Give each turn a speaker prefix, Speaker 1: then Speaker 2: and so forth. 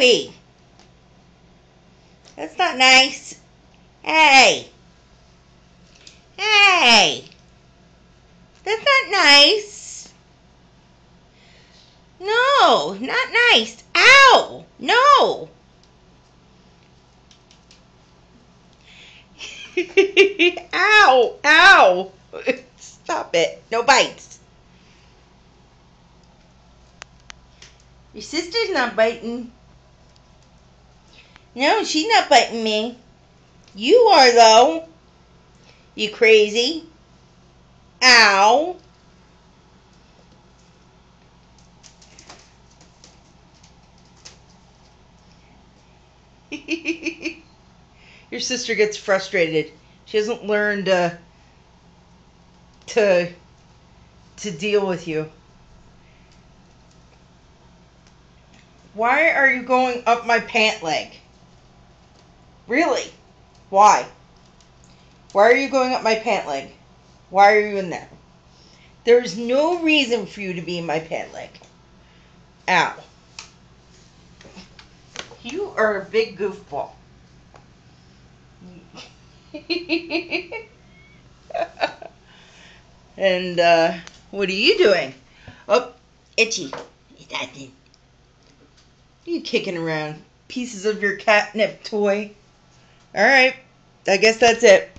Speaker 1: Owie. That's not nice. Hey. Hey. That's not nice. No, not nice. Ow. No. Ow. Ow. Stop it. No bites. Your sister's not biting. No, she's not biting me. You are, though. You crazy. Ow. Your sister gets frustrated. She hasn't learned to deal with you. Why are you going up my pant leg? Really? Why? Why are you going up my pant leg? Why are you in there? There is no reason for you to be in my pant leg. Ow. You are a big goofball. And, what are you doing? Oh, itchy. You kicking around pieces of your catnip toy. Alright, I guess that's it.